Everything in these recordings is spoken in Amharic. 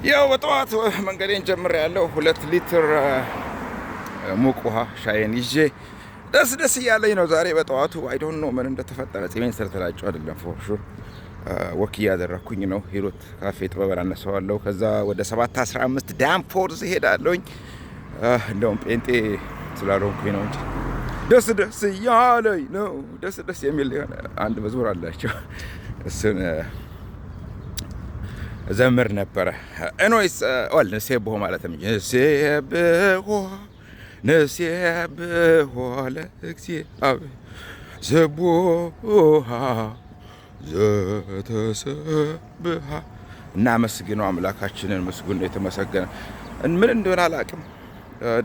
ያው በጠዋት መንገዴን ጀምሬያለሁ። 2 ሊትር ሙቅ ውሃ ሻይን ይዤ ደስ እያለኝ ነው ዛሬ በጠዋቱ። አይ ዶንት ኖ ምን እንደተፈጠረ ጺሜን ስለተላጨው አይደለም ፎር ሹር ወክ እያደረኩኝ ነው። ሂሩት ካፌ ጥበበን አነሳዋለሁ። ከዛ ወደ 7:15 ዳምፖርዝ እሄዳለሁኝ። እንደውም ጴንጤ ስላልሆንኩኝ ነው እንጂ ደስ እያለኝ ነው። ደስ የሚል አንድ መዝሙር አላቸው። እሱን ዘምር ነበረ። ኤኖይስ ኦል ነሴብሖ ማለት ነው። ነሴብሖ ለእግዚአብሔር ዘቡሃ ዘተሰብሐ። እናመስግነው አምላካችንን። ምስጉን ነው፣ የተመሰገነ። ምን እንደሆነ አላውቅም፣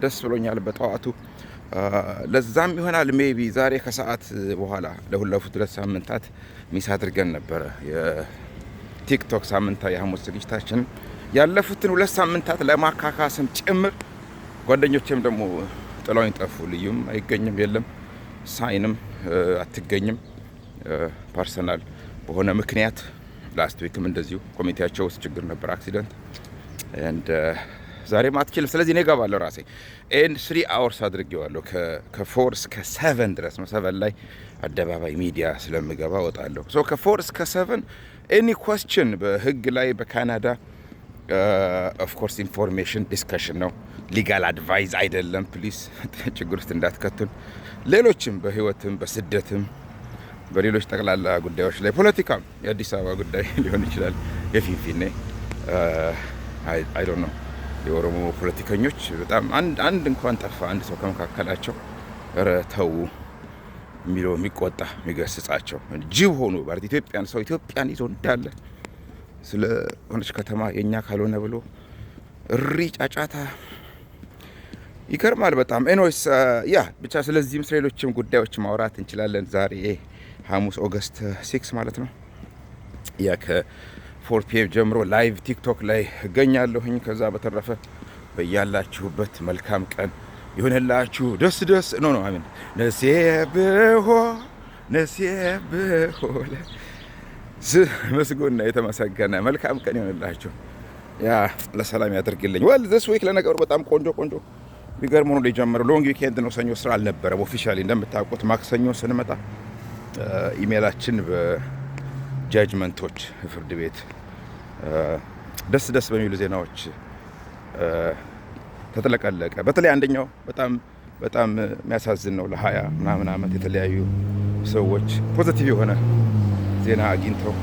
ደስ ብሎኛል በጠዋቱ። ለዛም ይሆናል ሜቢ ዛሬ ከሰዓት በኋላ ለሁለፉት 2 ሳምንታት ሚስ አድርገን ነበረ የቲክቶክ ሳምንታዊ የሐሙስ ዝግጅታችንን። ያለፉትን 2 ሳምንታት ለማካካስም ጭምር ጓደኞቼም ደግሞ ጥለውኝ ጠፉ። ልዩም አይገኝም፣ የለም ሳይንም አትገኝም ፐርሰናል በሆነ ምክንያት። ላስት ዊክም እንደዚሁ ኮሚቴያቸው ውስጥ ችግር ነበር፣ አክሲደንት ኤንድ ዛሬም አትችልም። ስለዚህ እኔ እገባለሁ ራሴ ኤንድ 3 አወርስ አድርጌዋለሁ ከ4 እስከ 7 ድረስ ነው። 7 ላይ አደባባይ ሚዲያ ስለምገባ እወጣለሁ። ሶ ከ4 እስከ 7 ኤኒ ኳስችን በህግ ላይ በካናዳ ኦፍ ኮርስ ኢንፎርሜሽን ዲስከሽን ነው፣ ሊጋል አድቫይዝ አይደለም። ፕሊስ ችግር ውስጥ እንዳትከቱን። ሌሎችም በህይወትም በስደትም በሌሎች ጠቅላላ ጉዳዮች ላይ ፖለቲካም የአዲስ አበባ ጉዳይ ሊሆን ይችላል፣ የፊንፊኔ አይ ዶንት ኖ የኦሮሞ ፖለቲከኞች በጣም አንድ እንኳን ጠፋ አንድ ሰው ከመካከላቸው ኧረ ተው የሚለው የሚቆጣ የሚገስጻቸው ጅብ ሆኑ ማለት ኢትዮጵያን ሰው ኢትዮጵያን ይዞ እንዳለ ስለ ሆነች ከተማ የኛ ካልሆነ ብሎ እሪ ጫጫታ ይገርማል በጣም። ኤኖይስ ያ ብቻ ስለዚህም ስለሌሎችም ጉዳዮች ማውራት እንችላለን። ዛሬ ሐሙስ ኦገስት 6 ማለት ነው። ያ ከ4 ፒኤም ጀምሮ ላይቭ ቲክቶክ ላይ እገኛለሁኝ። ከዛ በተረፈ በያላችሁበት መልካም ቀን ይሁንላችሁ። ደስ ኖ አሜን። ነሴብሖ ምስጉን ነው፣ የተመሰገነ መልካም ቀን ይሁንላችሁ። ያ ለሰላም ያደርግልኝ። ወል this week ለነገሩ በጣም ቆንጆ ቢገርም ሆኖ የጀመረው ሎንግ ዊኬንድ ነው። ሰኞ ስራ አልነበረም ኦፊሻሊ እንደምታውቁት። ማክሰኞ ስንመጣ ኢሜላችን በጃጅመንቶች ፍርድ ቤት ደስ በሚሉ ዜናዎች ተጥለቀለቀ። በተለይ አንደኛው በጣም የሚያሳዝን ነው። ለ20 ምናምን ዓመት የተለያዩ ሰዎች ፖዚቲቭ የሆነ ዜና አግኝተው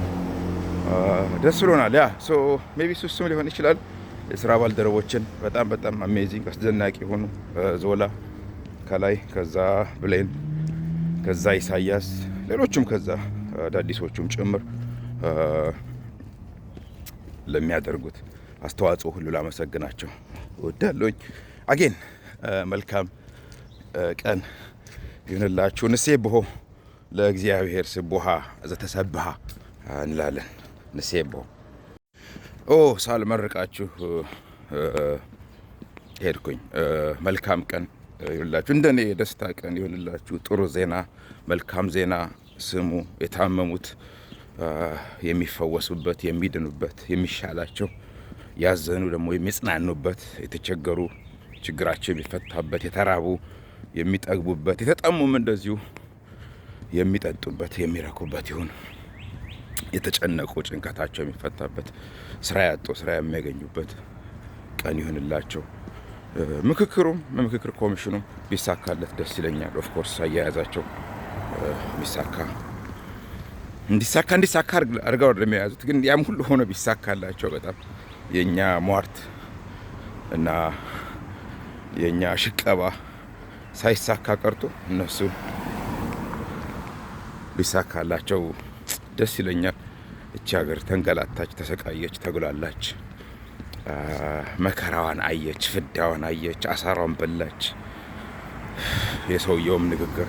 ደስ ብሎናል። ያ ሶ ሜቢ እሱም ሊሆን ይችላል። የስራ ባልደረቦችን በጣም አሜዚንግ አስደናቂ የሆኑ ዞላ ከላይ፣ ከዛ ብሌን፣ ከዛ ኢሳያስ፣ ሌሎችም ከዛ አዳዲሶቹም ጭምር ለሚያደርጉት አስተዋጽኦ ሁሉ ላመሰግናቸው እወዳለሁኝ። አጌን መልካም ቀን ይሁንላችሁ። ንሴብሖ ለእግዚአብሔር ስቡሃ ዘተሰብሐ እንላለን። ንሴብሖ ሳልመርቃችሁ ሄድኩኝ። መልካም ቀን ይሁንላችሁ። እንደኔ የደስታ ቀን ይሁንላችሁ። ጥሩ ዜና፣ መልካም ዜና ስሙ። የታመሙት የሚፈወሱበት፣ የሚድኑበት፣ የሚሻላቸው፣ ያዘኑ ደግሞ የሚጽናኑበት፣ የተቸገሩ ችግራቸው የሚፈታበት፣ የተራቡ የሚጠግቡበት፣ የተጠሙም እንደዚሁ የሚጠጡበት፣ የሚረኩበት ይሁን። የተጨነቁ ጭንቀታቸው የሚፈታበት፣ ስራ ያጡ ስራ የሚያገኙበት ቀን ይሁንላቸው። ምክክር ኮሚሽኑም ቢሳካለት ደስ ይለኛል። ኦፍ ኮርስ አያያዛቸው እንዲሳካ አድርገው የሚያያዙት ግን ያም ሁሉ ሆኖ ቢሳካላቸው በጣም የኛ ሟርት እና የኛ ሽቀባ ሳይሳካ ቀርቶ እነሱ ቢሳካላቸው ደስ ይለኛል። እቺ ሀገር ተንገላታች፣ ተሰቃየች፣ ተጉላላች፣ መከራዋን አየች፣ ፍዳዋን አየች፣ አሳሯን በላች። የሰውየውም ንግግር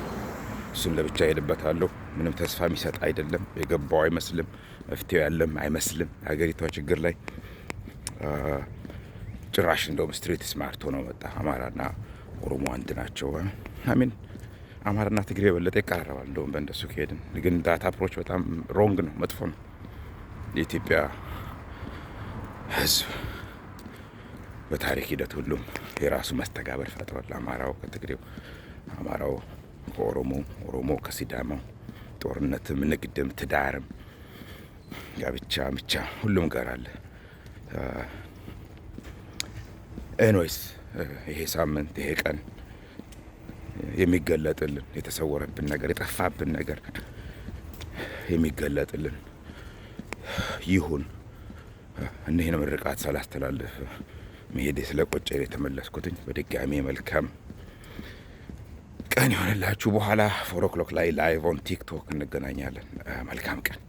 እሱን ለብቻ ሄድበታለሁ ምንም ተስፋ የሚሰጥ አይደለም። የገባው አይመስልም፣ መፍትሄው ያለም አይመስልም። ሀገሪቷ ችግር ላይ ጭራሽ እንደውም ስትሬት ስማርት ሆነው መጣ። አማራና ኦሮሞ አንድ ናቸው። አሚን አማራና ትግሬ የበለጠ ይቀራረባል እንደውም በእንደሱ ከሄድን። ግን ዳታ አፕሮች በጣም ሮንግ ነው፣ መጥፎ ነው። የኢትዮጵያ ሕዝብ በታሪክ ሂደት ሁሉም የራሱ መስተጋበር ፈጥሯል። አማራው ከትግሬው፣ አማራው ከኦሮሞ፣ ኦሮሞ ከሲዳማው፣ ጦርነትም፣ ንግድም፣ ትዳርም፣ ጋብቻ ብቻ ሁሉም ጋር አለ። ኤኖይስ ይሄ ሳምንት ይሄ ቀን የሚገለጥልን የተሰወረብን ነገር የጠፋብን ነገር የሚገለጥልን ይሁን። እኒህን ምርቃት ሳላስተላልፍ መሄዴ ስለቆጨኝ የተመለስኩትኝ። በድጋሚ መልካም ቀን ይሆንላችሁ። በኋላ 4 o'clock ላይ ላይቭ ኦን ቲክቶክ እንገናኛለን። መልካም ቀን።